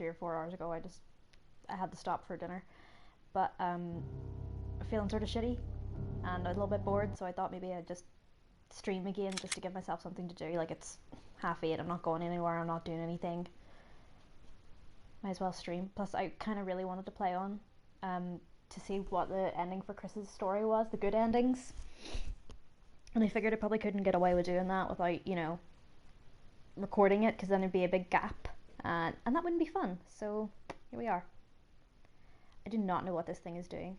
3 or 4 hours ago. I had to stop for dinner, but feeling sort of shitty and a little bit bored, so I thought maybe I'd just stream again just to give myself something to do. Like, it's 8:30, I'm not going anywhere, I'm not doing anything. Might as well stream. Plus, I kind of really wanted to play on to see what the ending for Chris's story was, the good endings. And I figured I probably couldn't get away with doing that without, you know, recording it, because then there'd be a big gap, and that wouldn't be fun. So here we are. I do not know what this thing is doing.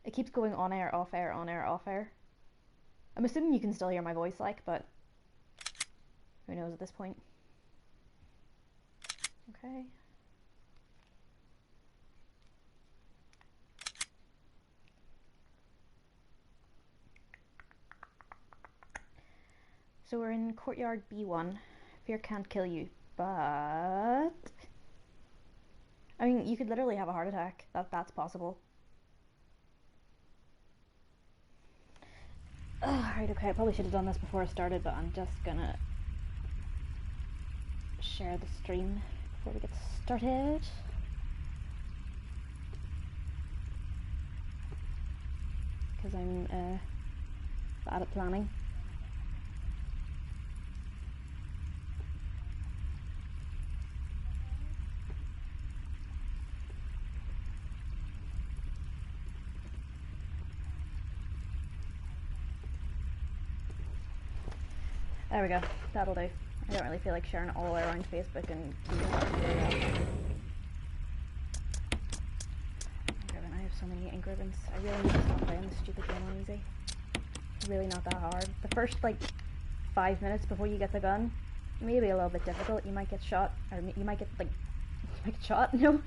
It keeps going on air, off air, on air, off air. I'm assuming you can still hear my voice, like, but who knows at this point. Okay. So we're in Courtyard B1. Fear can't kill you, but I mean, you could literally have a heart attack. That's possible. Right, okay, I probably should have done this before I started, but I'm just gonna share the stream before we get started. Because I'm bad at planning. There we go, that'll do. I don't really feel like sharing it all the way around Facebook and I have so many ink ribbons. I really need to stop playing this stupid game on easy. It's really not that hard. The first like 5 minutes before you get the gun may be a little bit difficult. You might get shot, or you might get like, you might get shot, no?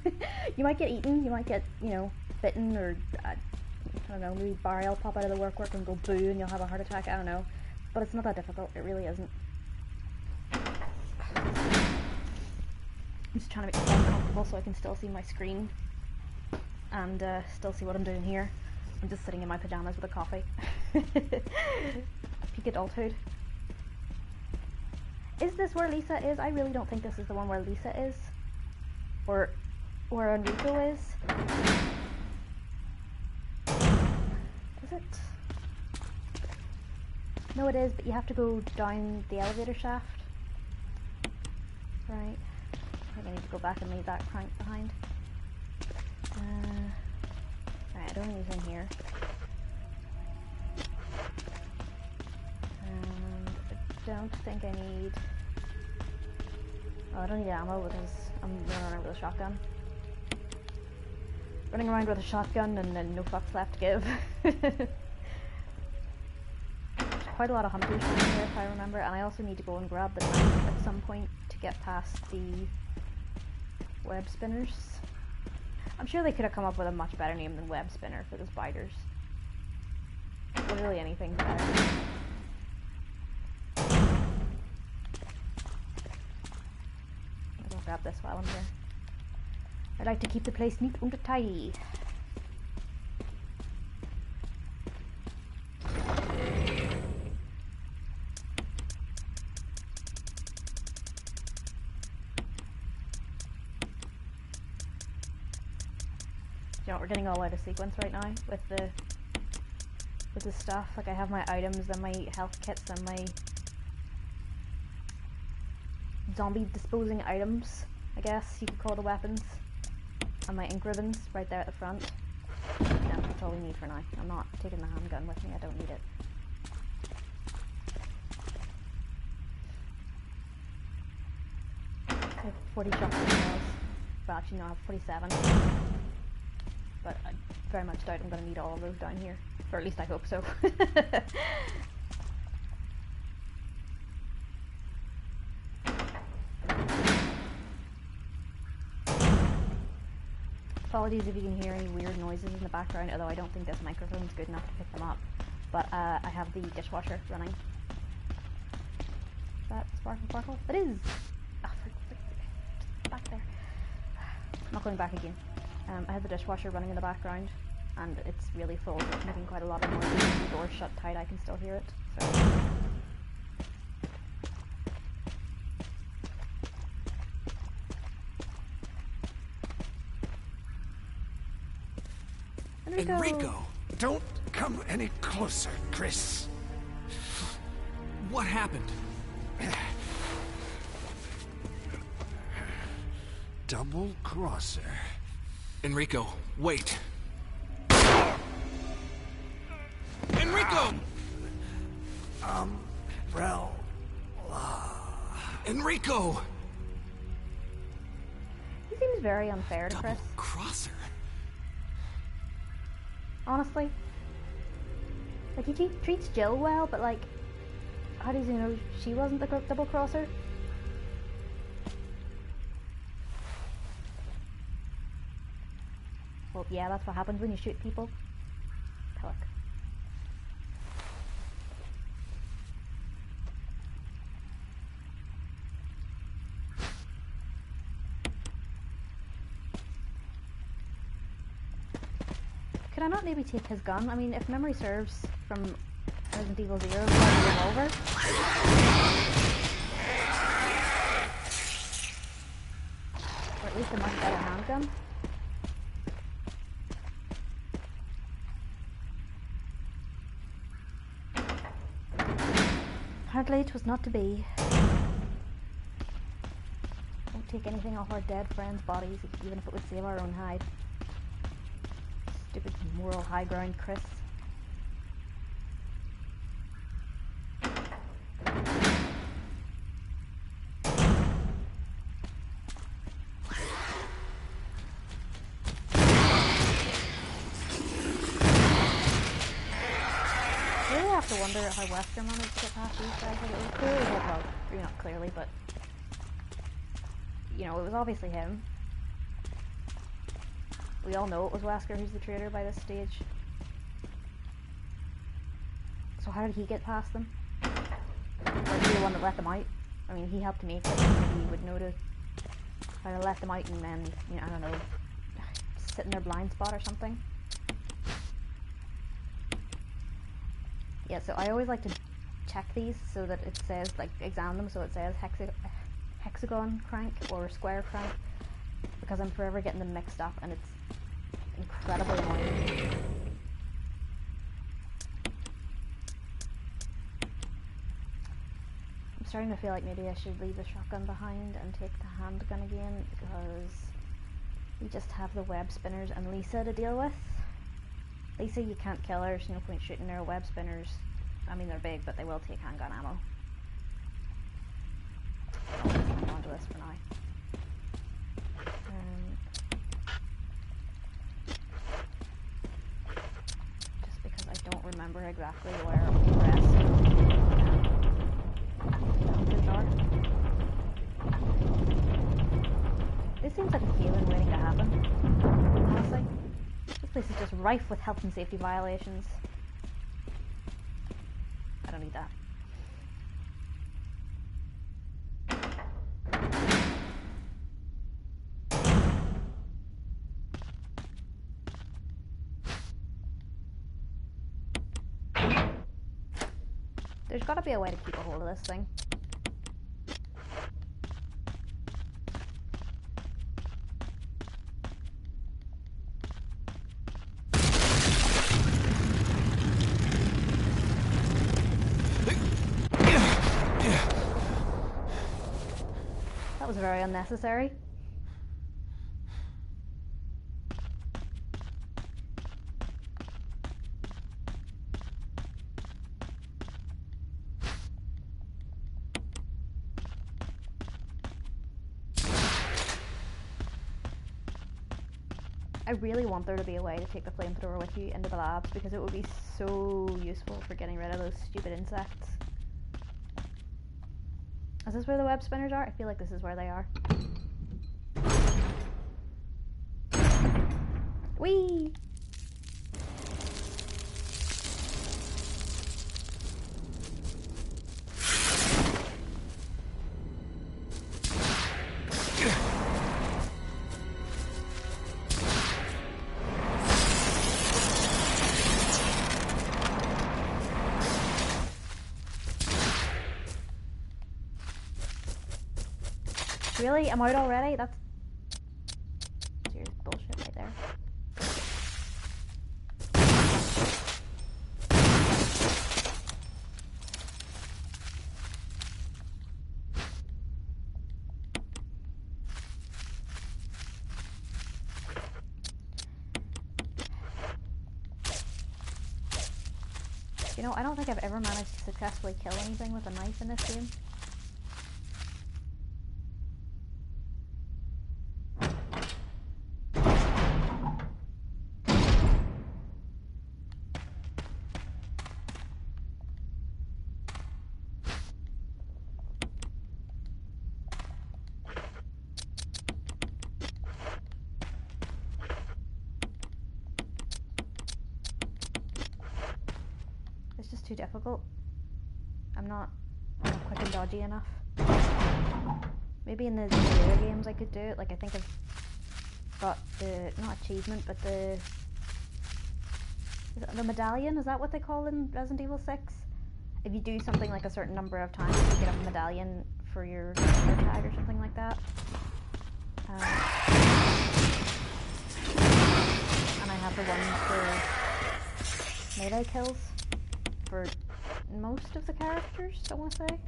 You might get eaten, you might get, you know, bitten, or I don't know, maybe Barry will pop out of the work and go boo and you'll have a heart attack, I don't know. But it's not that difficult, it really isn't. I'm just trying to make myself comfortable so I can still see my screen and still see what I'm doing here. I'm just sitting in my pajamas with a coffee. Peak adulthood. Is this where Lisa is? I really don't think this is the one where Lisa is. Or where Enrico is. Is it? No, it is, but you have to go down the elevator shaft. Right. I think I need to go back and leave that crank behind. Right, I don't need anything here. And I don't think I need... Oh, I don't need ammo because I'm running around with a shotgun. Running around with a shotgun and then no fucks left to give. Quite a lot of hunters down here if I remember, and I also need to go and grab the knife at some point to get past the web spinners. I'm sure they could have come up with a much better name than web spinner for the spiders. Literally anything's better. I'll grab this while I'm here. I like to keep the place neat and tidy. You know, we're getting all out of sequence right now with the stuff. Like, I have my items and my health kits and my zombie disposing items, I guess you could call the weapons, and my ink ribbons right there at the front. Yeah, that's all we need for now. I'm not taking the handgun with me, I don't need it. I have 40 shotgun shells. Well, actually no, I have 47. But I very much doubt I'm going to need all of those down here. Or at least I hope so. Apologies if you can hear any weird noises in the background, although I don't think this microphone's good enough to pick them up. But I have the dishwasher running. Is that sparkle sparkle? It is! Oh, back there. I'm not going back again. I have the dishwasher running in the background, and it's really full, so it's making quite a lot of noise. The door's shut tight, I can still hear it. So. Enrico! Don't come any closer, Chris. What happened? Double crosser. Enrico, wait. Enrico! Umbrella. Enrico! He seems very unfair to Chris. Double crosser? Honestly. Like, he treats Jill well, but like, how does he know she wasn't the double crosser? Well, yeah, that's what happens when you shoot people. Pillock. Could I not maybe take his gun? I mean, if memory serves from Resident Evil 0, it's like a revolver. Or at least a much better handgun. Apparently it was not to be. Won't take anything off our dead friends' bodies, even if it would save our own hide. Stupid moral high ground, Chris. I really have to wonder how Wesker managed to get past these guys. Like, it was clearly him, well, maybe not clearly, but you know, it was obviously him. We all know it was Wesker who's the traitor by this stage. So how did he get past them? Or is he the one that let them out? I mean, he helped make it, maybe he would know to how to let them out and then, you know, I don't know, sit in their blind spot or something. Yeah, so I always like to check these so that it says, like, examine them so it says hexagon crank or square crank, because I'm forever getting them mixed up and it's incredibly annoying. I'm starting to feel like maybe I should leave the shotgun behind and take the handgun again, because we just have the web spinners and Lisa to deal with. Lisa, you can't kill her, there's no point shooting her. Web spinners, I mean, they're big, but they will take handgun ammo. I'll just hold on to this for now. Just because I don't remember exactly where the rest of the This seems like a healing waiting to happen, honestly. This place is just rife with health and safety violations. I don't need that. There's gotta be a way to keep a hold of this thing. That was very unnecessary. I really want there to be a way to take the flamethrower with you into the labs, because it would be so useful for getting rid of those stupid insects. Is this where the web spinners are? I feel like this is where they are. Whee! Really? I'm out already? That's serious bullshit right there. You know, I don't think I've ever managed to successfully kill anything with a knife in this game. It's just too difficult. I'm not quick and dodgy enough. Maybe in the later games I could do it. Like, I think I've got the, not achievement, but the medallion, is that what they call in Resident Evil 6? If you do something like a certain number of times, you get a medallion for your tag or something like that. And I have the ones for melee kills for most of the characters, I want to say.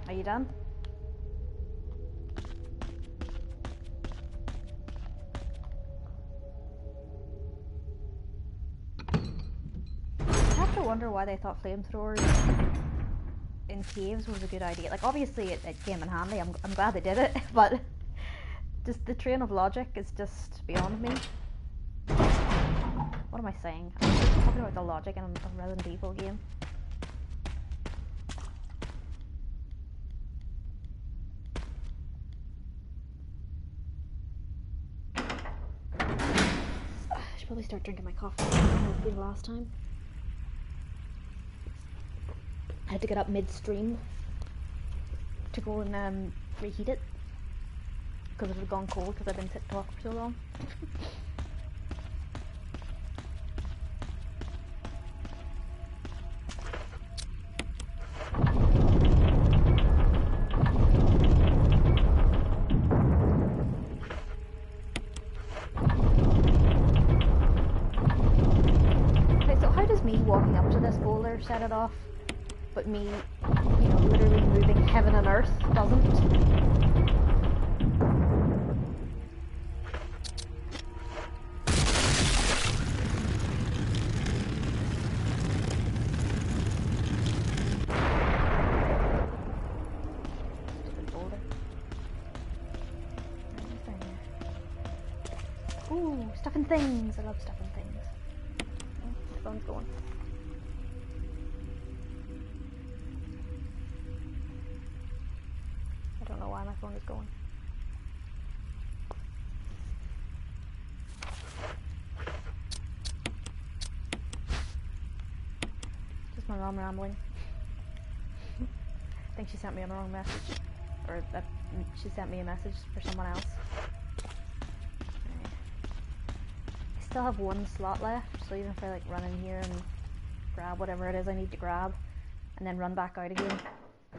Are you done? I have to wonder why they thought flamethrowers in caves was a good idea. Like, obviously it came in handy. I'm glad they did it, but just the train of logic is just beyond me. What am I saying? I'm just talking about the logic in a Resident Evil game. I should probably start drinking my coffee. I don't know the last time. I had to get up midstream to go and reheat it because it had gone cold because I've been talking for so long. Okay, so how does me walking up to this boulder set it off? But me, you know, literally moving heaven and earth doesn't. Stupid boulder. Ooh, stuffing things! I love stuffing things. Oh, my phone's going. I don't know why my phone is going. Just my mom rambling. I think she sent me a wrong message. Or that she sent me a message for someone else. I still have one slot left, so even if I like run in here and grab whatever it is I need to grab, and then run back out again,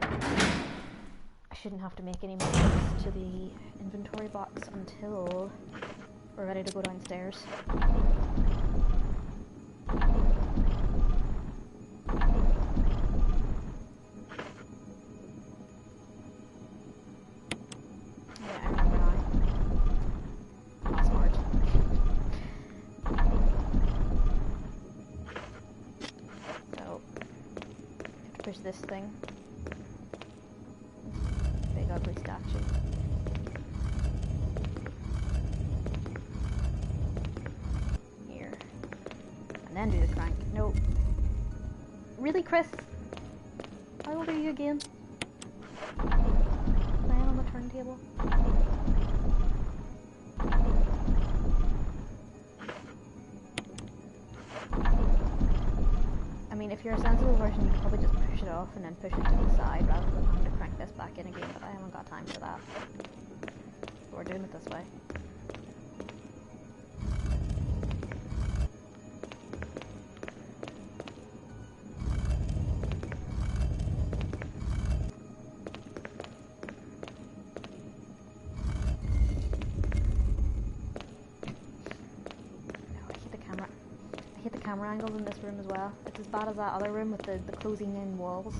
I shouldn't have to make any moves to the inventory box until we're ready to go downstairs. Yeah, I remember now. Not smart. So, push this thing. Big ugly statue. Here. And then do the crank. No. Really, Chris? How old are you again? Playing on the turntable? I mean, if you're a sensible person, you could probably just push it off and then push it to the side rather than having to crank this back in again, but I haven't got time for that. So we're doing it this way. Camera angles in this room as well. It's as bad as that other room with the closing in walls.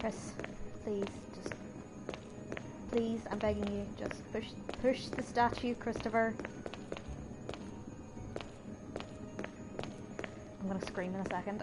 Chris, please, just... Please, I'm begging you, just push the statue, Christopher. I'm gonna scream in a second.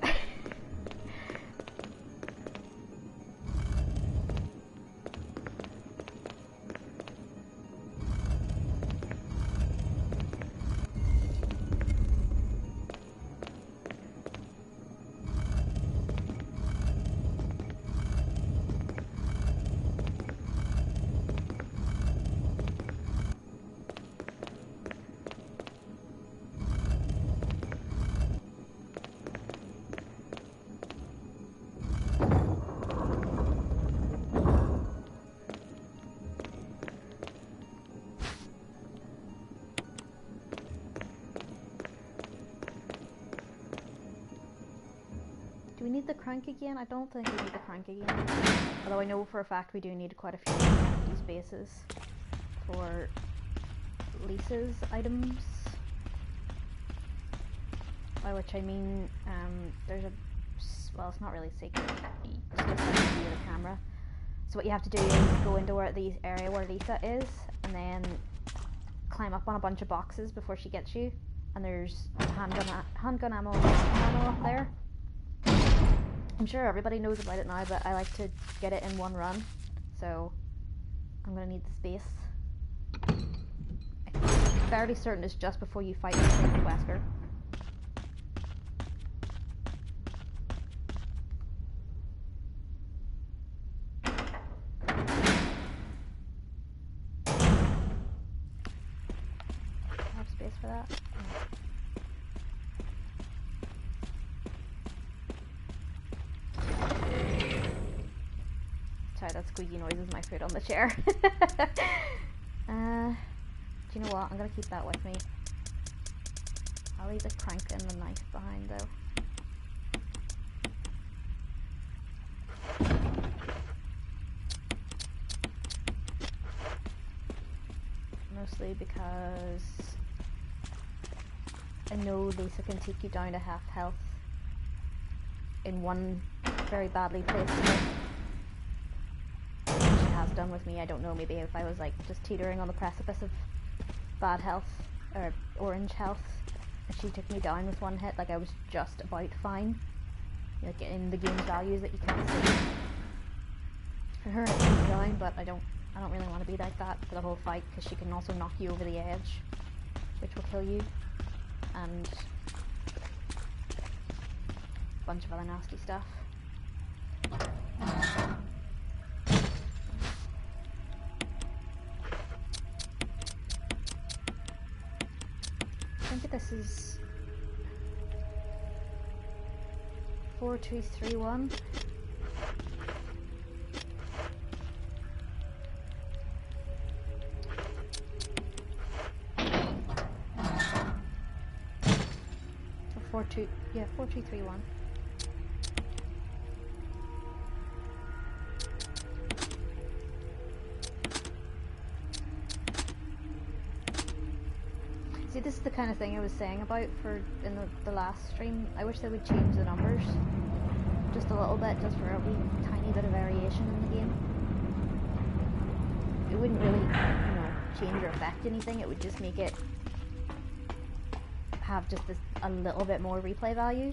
Do we need the crank again? I don't think we need the crank again. Although I know for a fact we do need quite a few empty spaces for Lisa's items. By which I mean, there's a... well, it's not really secret. You just have to view the camera. So what you have to do is go into where the area where Lisa is, and then climb up on a bunch of boxes before she gets you. And there's handgun ammo up there. I'm sure everybody knows about it now, but I like to get it in one run, so I'm gonna need the space. I'm fairly certain it's just before you fight Wesker. I have space for that. Sorry, that squeaky noise is my foot on the chair. Do you know what? I'm gonna keep that with me. I'll leave the crank and the knife behind though. Mostly because I know Lisa can take you down to half health in one very badly placed hit. She has done with me. I don't know, maybe if I was like just teetering on the precipice of bad health or orange health, and she took me down with one hit, like I was just about fine. Like in the game's values that you can't see. For her, it took me down, but I don't really want to be like that for the whole fight, because she can also knock you over the edge, which will kill you, and a bunch of other nasty stuff. I think this is 4231. Or 4231. See, this is the kind of thing I was saying about in the last stream. I wish they would change the numbers just a little bit, just for a wee tiny bit of variation in the game. It wouldn't really, change or affect anything. It would just make it have just a little bit more replay value.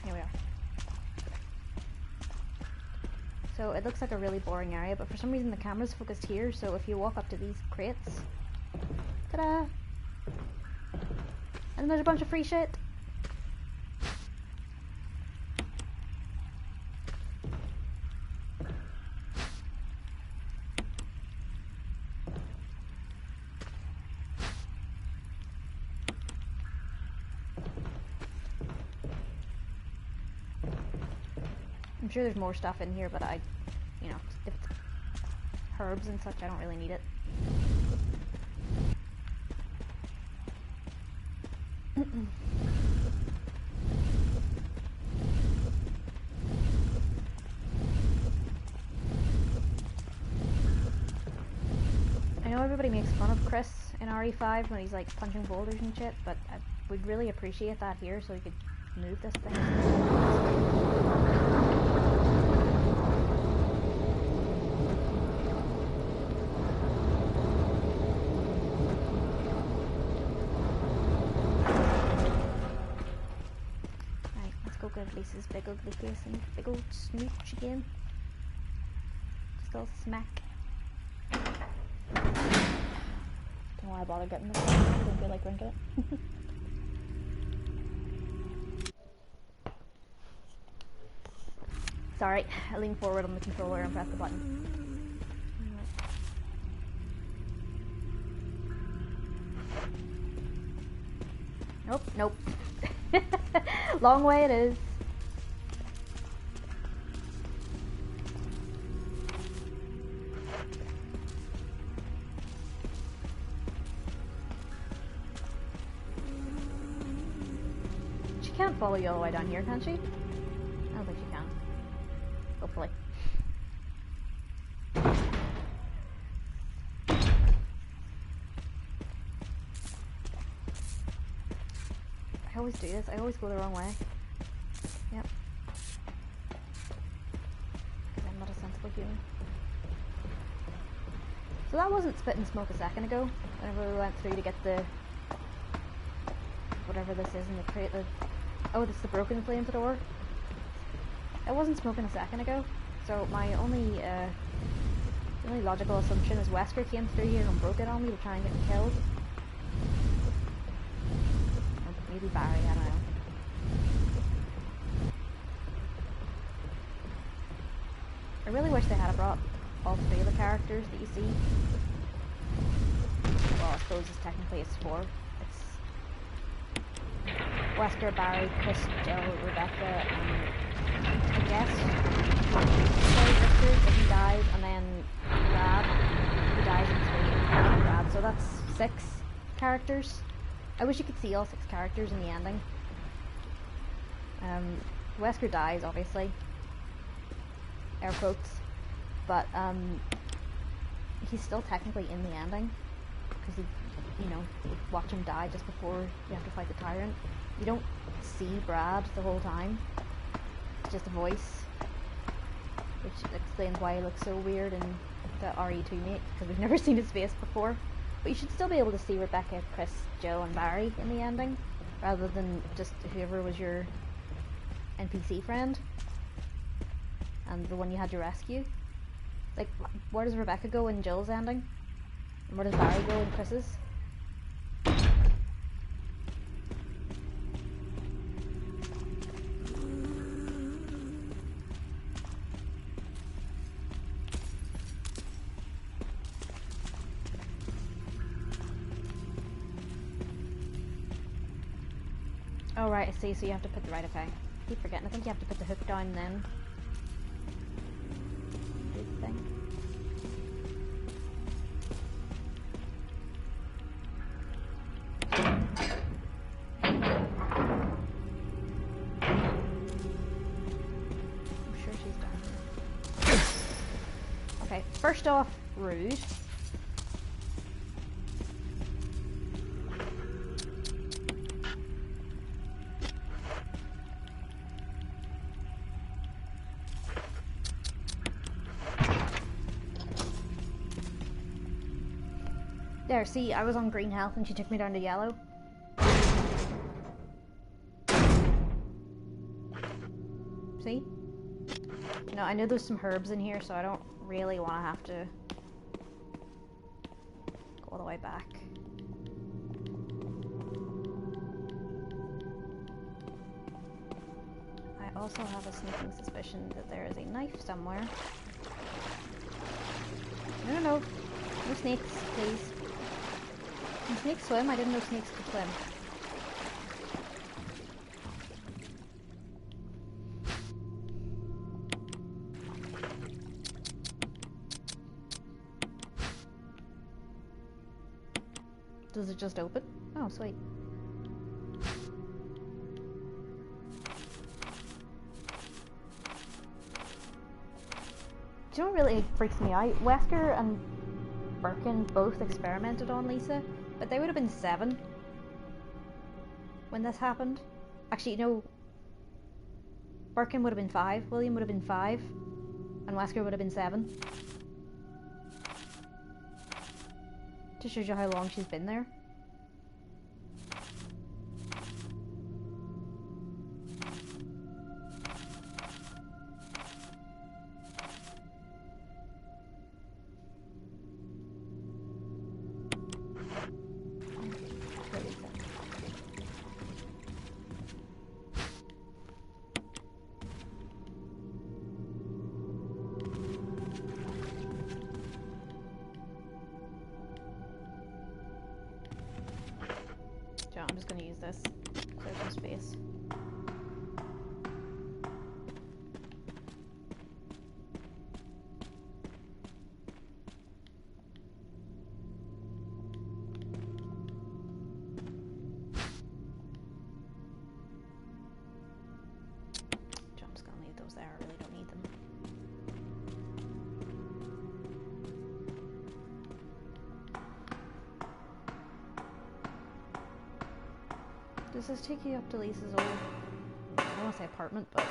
here we are. So it looks like a really boring area, but for some reason the camera's focused here, so if you walk up to these crates... Ta-da! And there's a bunch of free shit! I'm sure there's more stuff in here, but you know, if it's herbs and such, I don't really need it. I know everybody makes fun of Chris in RE5 when he's like punching boulders and shit, but I would really appreciate that here so he could move this thing. Give Lisa's big ugly face and big old smooch again. Just a little smack. Don't know why I bothered getting this. I don't feel like drinking it. Sorry, I leaned forward on the controller and pressed the button. Nope, nope. Long way it is. She can't follow you all the way down here, can she? I don't think she can. Hopefully. I always do this. I always go the wrong way. Yep. Because I'm not a sensible human. So that wasn't spit and smoke a second ago. Whenever we went through to get the... whatever this is in the crate. Oh, this is the broken flamethrower. It wasn't smoking a second ago. So my only logical assumption is Wesker came through here and broke it on me to try and get me killed. Maybe Barry, I don't know. I really wish they had brought all three of the characters that you see. Well, I suppose it's 4. It's Wesker, Barry, Chris, Jill, Rebecca, and I guess Terry Richards, but he dies, and then Brad, who dies in 3, and Brad. So that's 6 characters. I wish you could see all 6 characters in the ending. Wesker dies, obviously. Air quotes. But, he's still technically in the ending. Because you know, watch him die just before you have to fight the tyrant. You don't see Brad the whole time. It's just a voice. Which explains why he looks so weird in the RE2 make, because we've never seen his face before. But you should still be able to see Rebecca, Chris, Jill, and Barry in the ending, rather than just whoever was your NPC friend and the one you had to rescue. Like, where does Rebecca go in Jill's ending? And where does Barry go in Chris's? Oh right, I see, so you have to put the right, okay. I keep forgetting, I think you have to put the hook down then. Good thing. I'm sure she's done. Okay, first off, rude. There, see, I was on green health and she took me down to yellow. See? No, I know there's some herbs in here, so I don't really want to have to go all the way back. I also have a sneaking suspicion that there is a knife somewhere. No, no, no. No snakes, please. Can snakes swim? I didn't know snakes could swim. Does it just open? Oh, sweet. Do you know what really freaks me out? Wesker and Birkin both experimented on Lisa, but they would have been 7 when this happened. Actually, no. Birkin would have been 5, William would have been 5, and Wesker would have been 7. Just shows you how long she's been there. I'm just going to use this. Clear some space. I'm just going to leave those there. I really don't need them. Does this take you up to Lisa's old, I don't want to say apartment, but...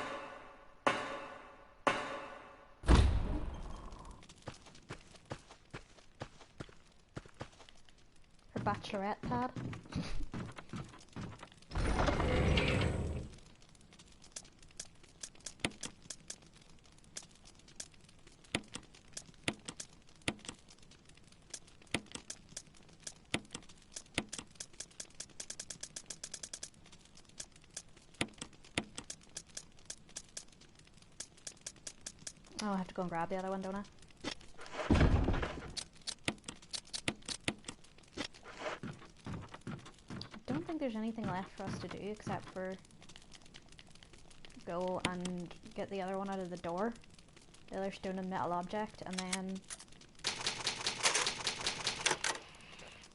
her bachelorette pad? Oh, I have to go and grab the other one, don't I? I don't think there's anything left for us to do except for go and get the other one out of the door, the other stone and metal object, and then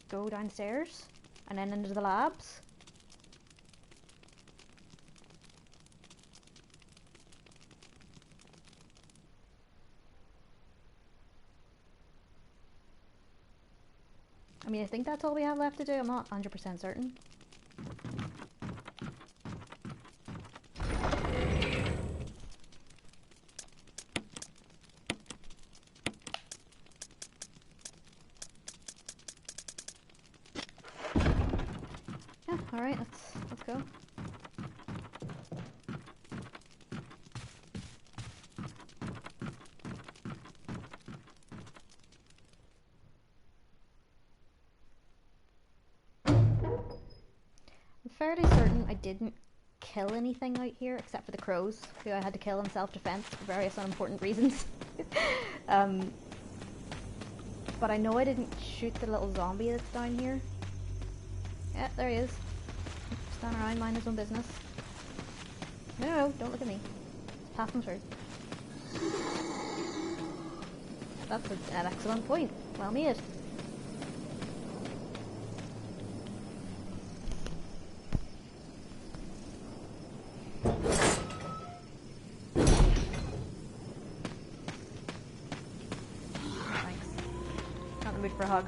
go downstairs and then into the labs. I mean, I think that's all we have left to do. I'm not 100% certain. Yeah, alright, let's go. Fairly certain I didn't kill anything out here except for the crows, who I had to kill in self-defense for various unimportant reasons. But I know I didn't shoot the little zombie that's down here. Yeah, there he is. Stand around, mind his own business. No, no, no, don't look at me. Just pass him through. That's an excellent point. Well made. For a hug.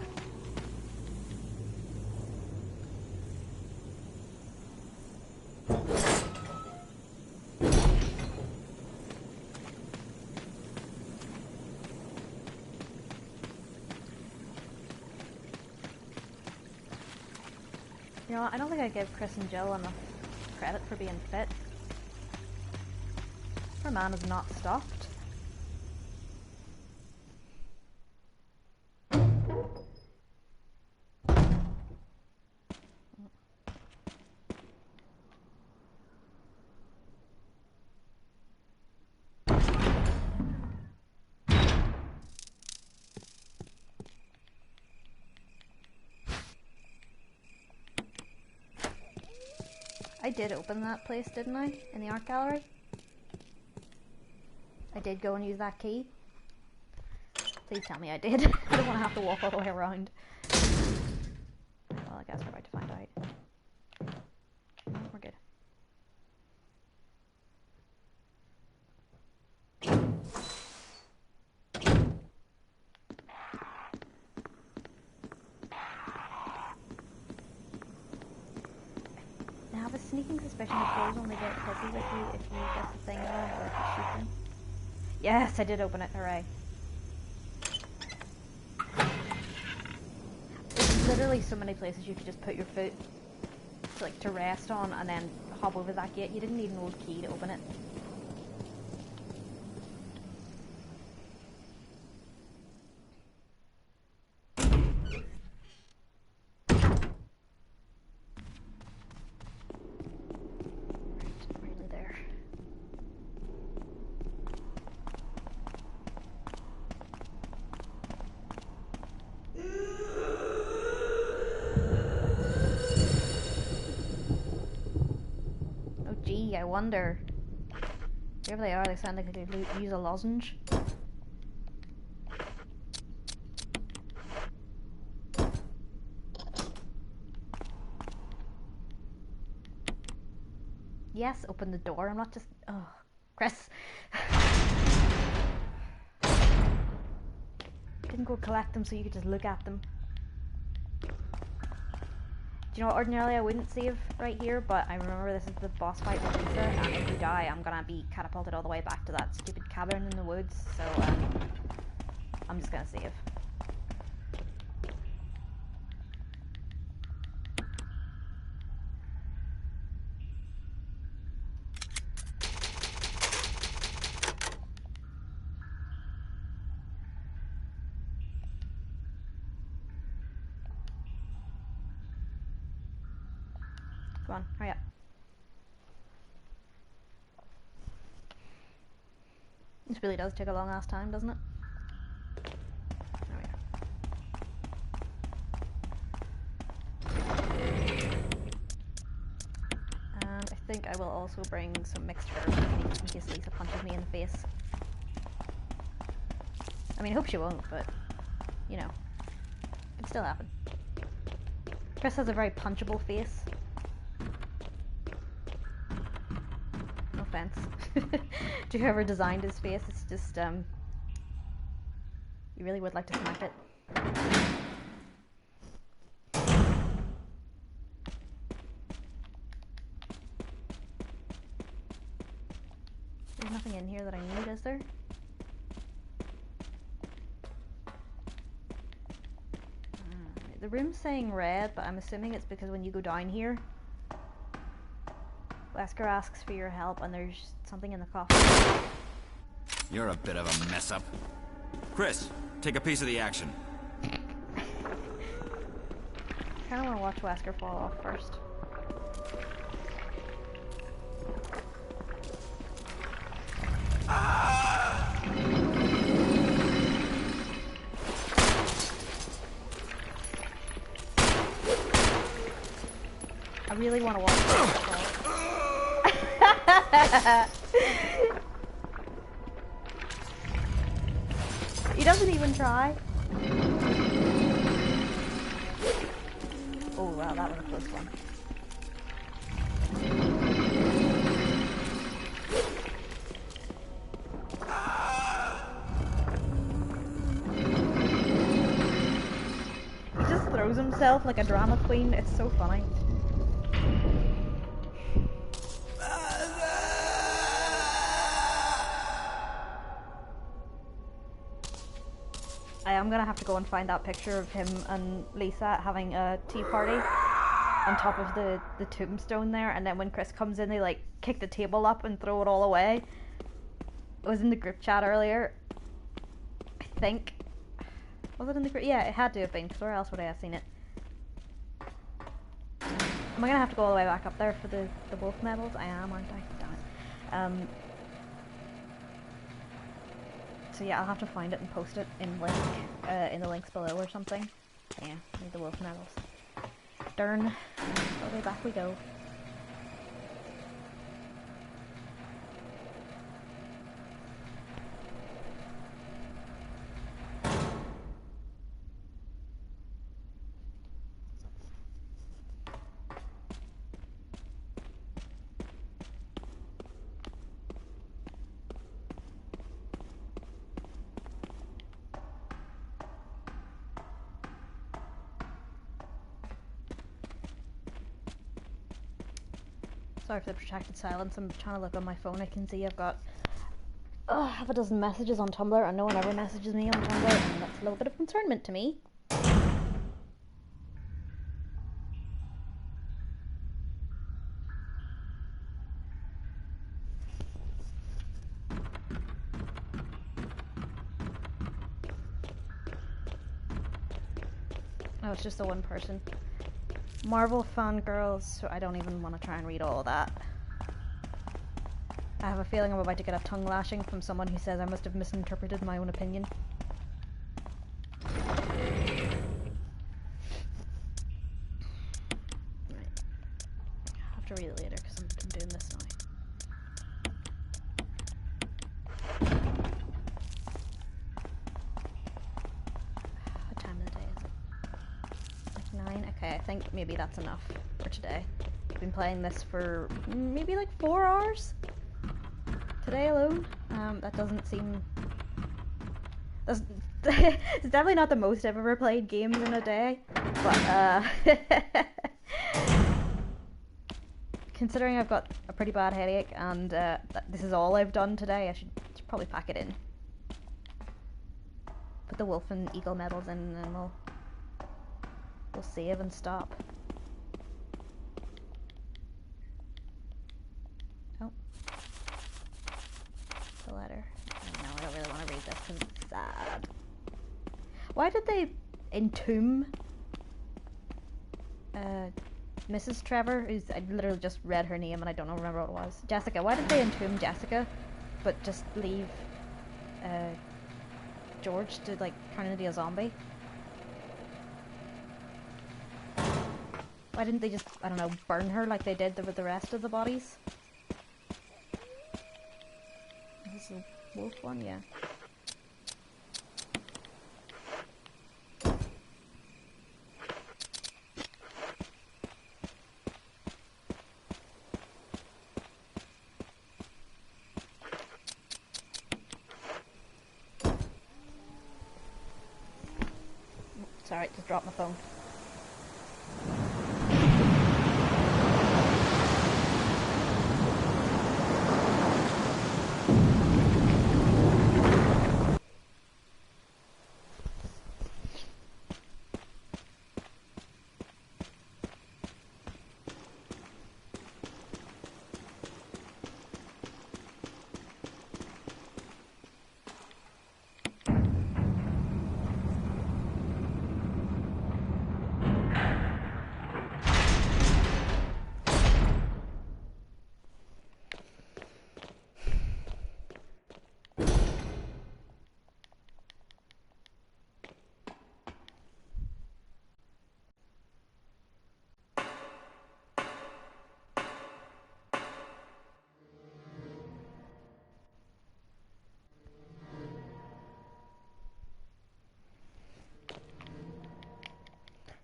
You know, I don't think I give Chris and Jill enough credit for being fit. Our man has not stopped. I did open that place, didn't I? In the art gallery? I did go and use that key. Please tell me I did. I don't want to have to walk all the way around. Well, I guess we're about to find out. No, we're good. I have a sneaking suspicion that trolls only get pissy with you if you get the thing wrong or if you shoot them. Yes, I did open it, hooray. There's literally so many places you could just put your foot to rest on and then hop over that gate. You didn't need an old key to open it. I wonder. Wherever they are, they sound like they could use a lozenge. Yes, open the door. I'm not just. Oh, Chris. Didn't go collect them so you could just look at them. Do you know what, ordinarily I wouldn't save right here, but I remember this is the boss fight with Lisa, and if you die, I'm gonna be catapulted all the way back to that stupid cabin in the woods, so I'm just gonna save. Come on, hurry up. This really does take a long ass time, doesn't it? There we go. And I think I will also bring some mixed herbs with me in case Lisa punches me in the face. I mean, I hope she won't, but, you know, it can still happen. Chris has a very punchable face. Offense to whoever designed his face. It's just you really would like to smack it. There's nothing in here that I need, is there? The room's saying red, but I'm assuming it's because when you go down here, Wesker asks for your help and there's something in the coffin. You're a bit of a mess up. Chris, take a piece of the action. I kinda wanna watch Wesker fall off first. I really wanna watch Wesker fall. He doesn't even try. Oh wow, that was a close one. He just throws himself like a drama queen. It's so funny. I am gonna have to go and find that picture of him and Lisa having a tea party on top of the tombstone there, and then when Chris comes in they like kick the table up and throw it all away. was in the group chat earlier. I think. Was it in the group? Yeah, it had to have been, because where else would I have seen it? Am I gonna have to go all the way back up there for the wolf medals? I am, aren't I? Damn it. So yeah, I'll have to find it and post it in in the links below or something. Yeah, need the wolf medals. Darn. All the way back we go. Sorry for the protracted silence. I'm trying to look on my phone. I can see I've got half a dozen messages on Tumblr, and no one ever messages me on Tumblr, and that's a little bit of concernment to me. Oh, it's just the one person. Marvel fangirls, so I don't even want to try and read all of that. I have a feeling I'm about to get a tongue lashing from someone who says I must have misinterpreted my own opinion. Right. I'll have to read it later because I'm doing this now. What time of the day is it? Like 9? Okay, I think maybe that's enough for today. I've been playing this for maybe like 4 hours today alone. That doesn't seem... it's definitely not the most I've ever played games in a day, but considering I've got a pretty bad headache and this is all I've done today, I should probably pack it in. Put the wolf and eagle medals in, and then we'll save and stop. Oh. The letter. Oh, no, I don't really want to read this because it's sad. Why did they entomb Mrs. Trevor, who's, I literally just read her name and I don't remember what it was. Jessica. Why did they entomb Jessica but just leave George to like turn into a zombie? Why didn't they just, I don't know, burn her like they did with the rest of the bodies? This is a wolf one, yeah. Sorry, just dropped my phone.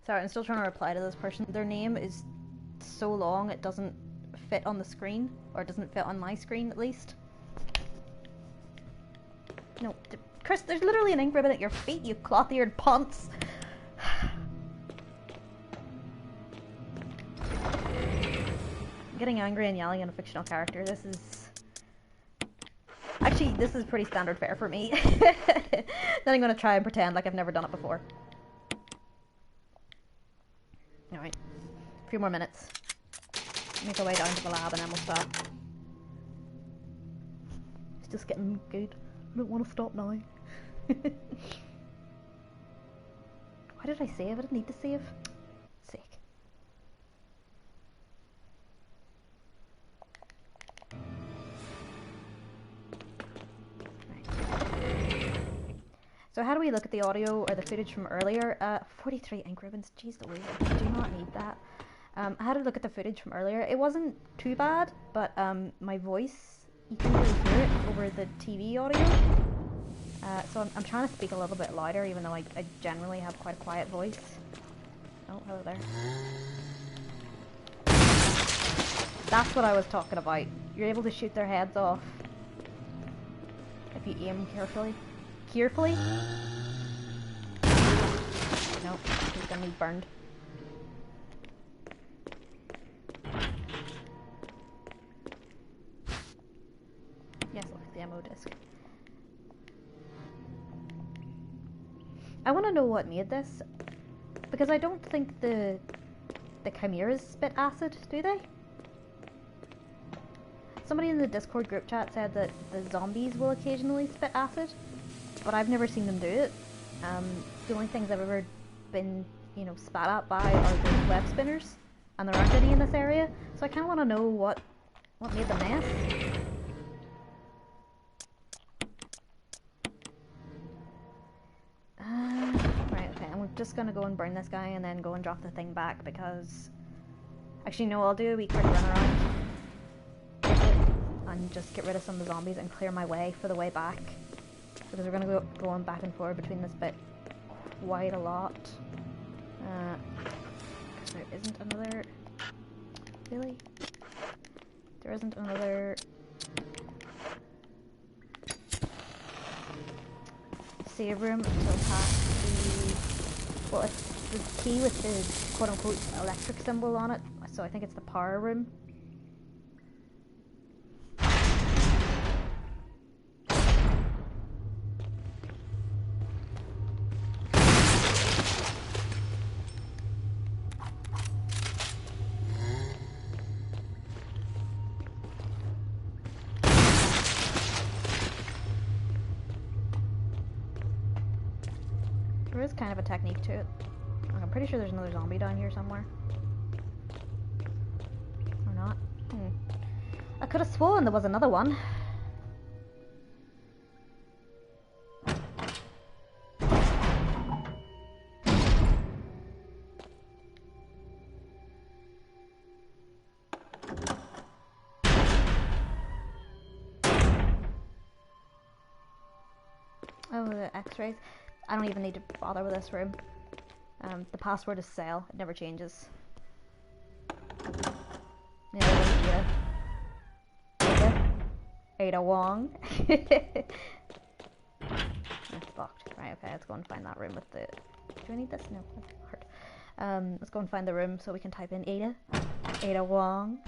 Sorry, I'm still trying to reply to this person. Their name is so long it doesn't fit on the screen, or it doesn't fit on my screen at least. No, Chris, there's literally an ink ribbon at your feet, you cloth-eared ponce. I'm getting angry and yelling at a fictional character. This is... Actually, this is pretty standard fare for me. Then I'm gonna try and pretend like I've never done it before. Alright, a few more minutes. Make our way down to the lab and then we'll stop. It's just getting good. I don't want to stop now. Why did I save? I didn't need to save. Sick. So how do we look at the audio or the footage from earlier? 43 ink ribbons, jeez Louise, I do not need that. How do we look at the footage from earlier? It wasn't too bad, but my voice, you can really hear it over the TV audio. So I'm trying to speak a little bit louder, even though I generally have quite a quiet voice. Oh, hello there. That's what I was talking about. You're able to shoot their heads off if you aim carefully. Carefully? No, he's gonna be burned. Yes, look at the ammo disc. I want to know what made this, because I don't think the chimeras spit acid, do they? Somebody in the Discord group chat said that the zombies will occasionally spit acid, but I've never seen them do it. The only things I've ever been, you know, spat at by are the web spinners, and there aren't any in this area, so I kind of want to know what made the mess. Right, okay, I'm just gonna go and burn this guy and then go and drop the thing back, because... Actually, no, I'll do a wee quick run around and just get rid of some of the zombies and clear my way for the way back. Because we're going to go going back and forth between this bit quite a lot. Because there isn't another... Really? There isn't another... save room until past the... Well, it's the key with the quote-unquote electric symbol on it, so I think it's the power room. There is kind of a technique to it. I'm pretty sure there's another zombie down here somewhere. Or not. I could have sworn there was another one. Oh, the x-rays. I don't even need to bother with this room. The password is Cell. It never changes. Yeah, Ada Wong. It's locked. Right, okay, let's go and find that room with the... Do I need this? No, that's hard. Let's go and find the room so we can type in Ada. Ada Wong.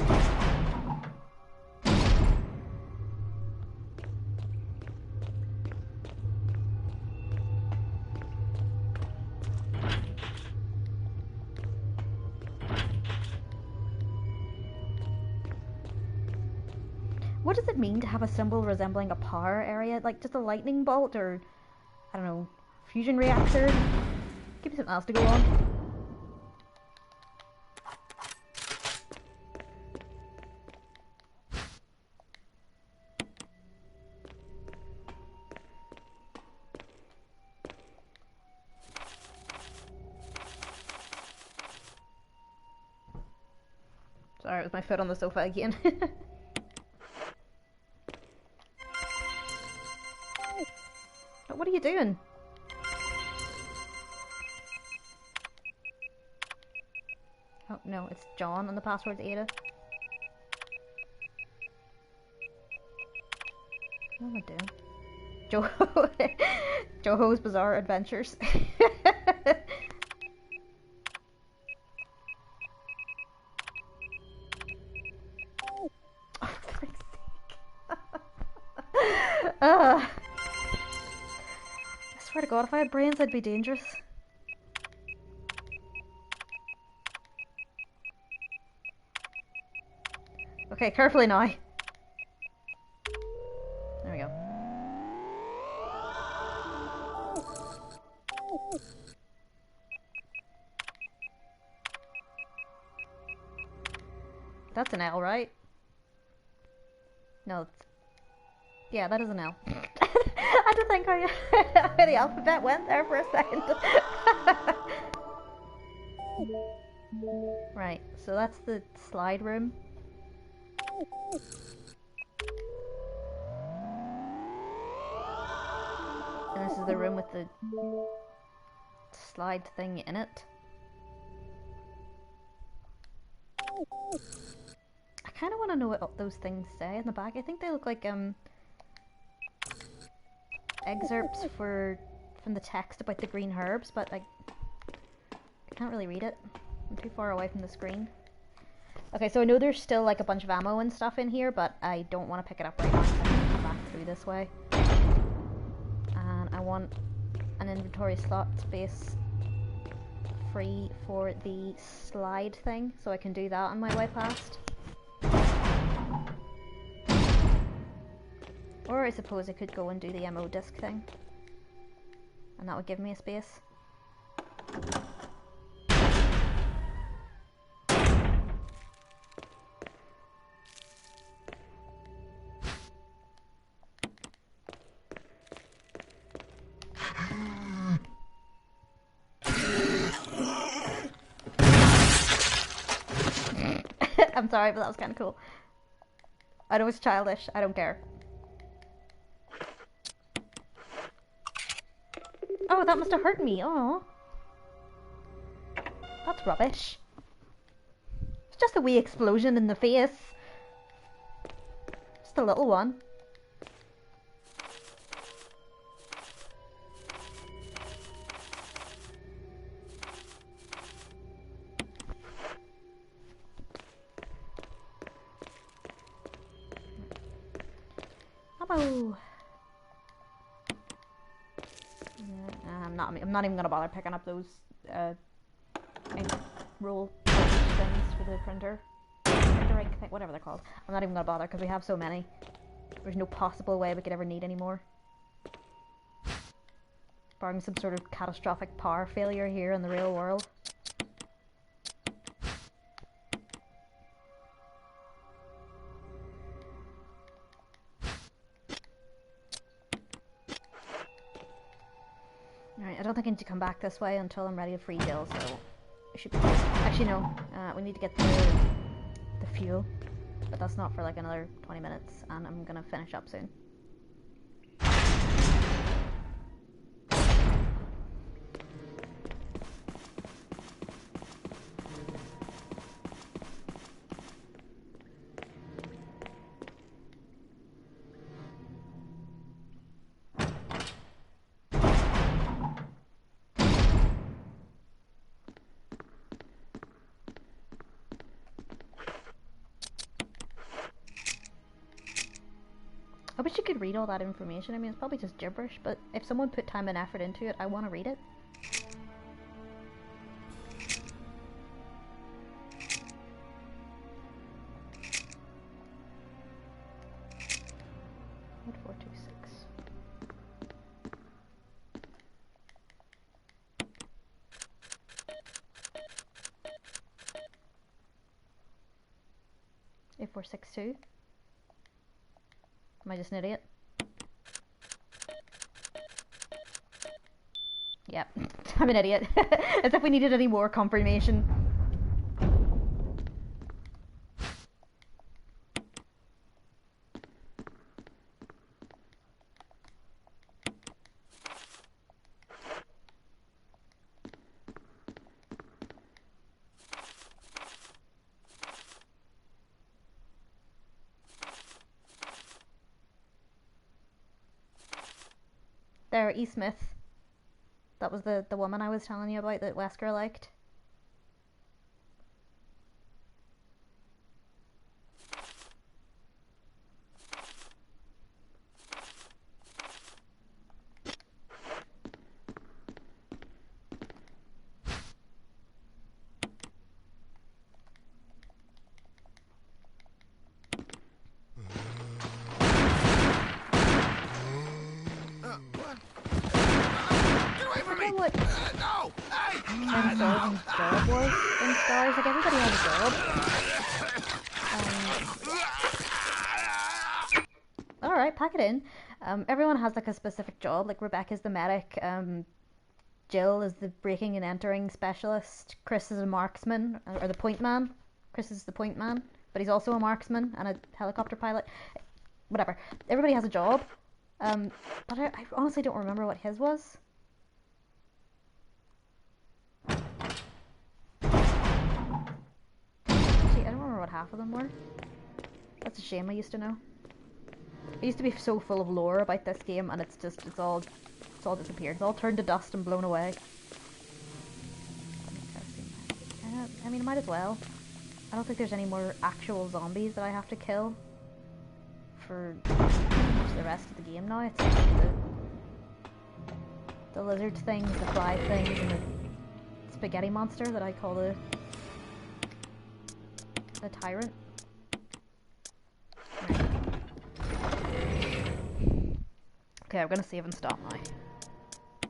What does it mean to have a symbol resembling a power area? Like just a lightning bolt or, I don't know, fusion reactor? Give me something else to go on. Sorry, it was my foot on the sofa again. What are you doing? Oh no, it's John and the password's Ada. What am I doing? Joho's Bizarre Adventures. Oh, for Christ's sake. I swear to God, if I had brains, I'd be dangerous. Okay, carefully now. There we go. That's an L, right? No. Yeah, that is an L. I had to think how the alphabet went there for a second. Right, so that's the slide room. And this is the room with the slide thing in it. I kind of want to know what those things say in the back. I think they look like excerpts from the text about the green herbs, but I can't really read it. I'm too far away from the screen. Okay, so I know there's still like a bunch of ammo and stuff in here, but I don't want to pick it up right now. So I'm going to come back through this way. And I want an inventory slot space free for the slide thing, so I can do that on my way past. Or I suppose I could go and do the ammo disc thing. And that would give me a space. I'm sorry, but that was kind of cool. I know it's childish. I don't care. Oh, that must have hurt me. Oh, that's rubbish. It's just a wee explosion in the face. Just a little one. Ammo. I'm not even gonna bother picking up those ink roll things for the printer ink thing, whatever they're called. I'm not even gonna bother because we have so many. There's no possible way we could ever need any more. Barring some sort of catastrophic power failure here in the real world. Alright, I don't think I need to come back this way until I'm ready to free Jill, so I should be... Actually, no. We need to get the fuel, but that's not for like another 20 minutes, and I'm gonna finish up soon. I wish you could read all that information. I mean, it's probably just gibberish, but if someone put time and effort into it, I want to read it. What 426? A462. Am I just an idiot? Yep, I'm an idiot. As if we needed any more confirmation. There, E. Smith. That was the woman I was telling you about that Wesker liked. What No! Job was in Stars? Like, everybody had a job. pack it in. Everyone has like a specific job. Like Rebecca's the medic. Jill is the breaking and entering specialist. Chris is a marksman, or the point man. Chris is the point man, but he's also a marksman and a helicopter pilot. Whatever. Everybody has a job. But I honestly don't remember what his was. Actually, I don't remember what half of them were. That's a shame. I used to know. I used to be so full of lore about this game, and it's all disappeared. It's all turned to dust and blown away. I mean, I might as well. I don't think there's any more actual zombies that I have to kill for the rest of the game now. It's just the lizard things, the fly things, and the spaghetti monster that I call the tyrant. Right. Okay, I'm gonna save and stop now.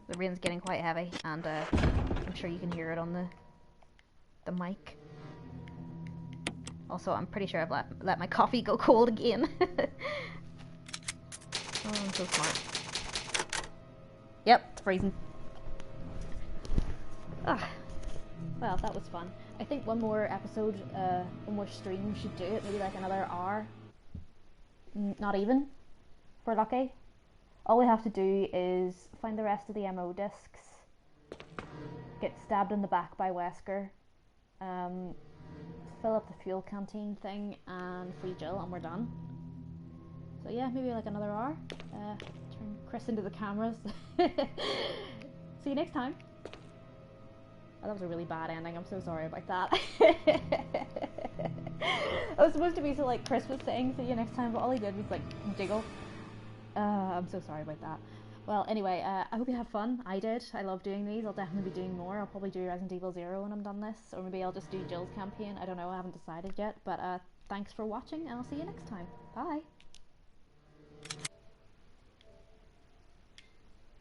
The rain's getting quite heavy, and I'm sure you can hear it on the mic. Also, I'm pretty sure I've let my coffee go cold again. Oh, I'm so smart. Yep, it's freezing. Ugh. Well, that was fun. I think one more episode, one more stream should do it. Maybe like another hour. Not even. If we're lucky. All we have to do is find the rest of the MO discs, get stabbed in the back by Wesker, fill up the fuel canteen thing, and free Jill, and we're done. So yeah, maybe like another hour. Turn Chris into the cameras. See you next time. Oh, that was a really bad ending. I'm so sorry about that. I was supposed to be so like Chris was saying see you next time, but all he did was like jiggle. I'm so sorry about that. Well, anyway, I hope you have fun. I did. I love doing these. I'll definitely be doing more. I'll probably do Resident Evil 0 when I'm done this, or maybe I'll just do Jill's campaign. I don't know. I haven't decided yet. But thanks for watching, and I'll see you next time. Bye.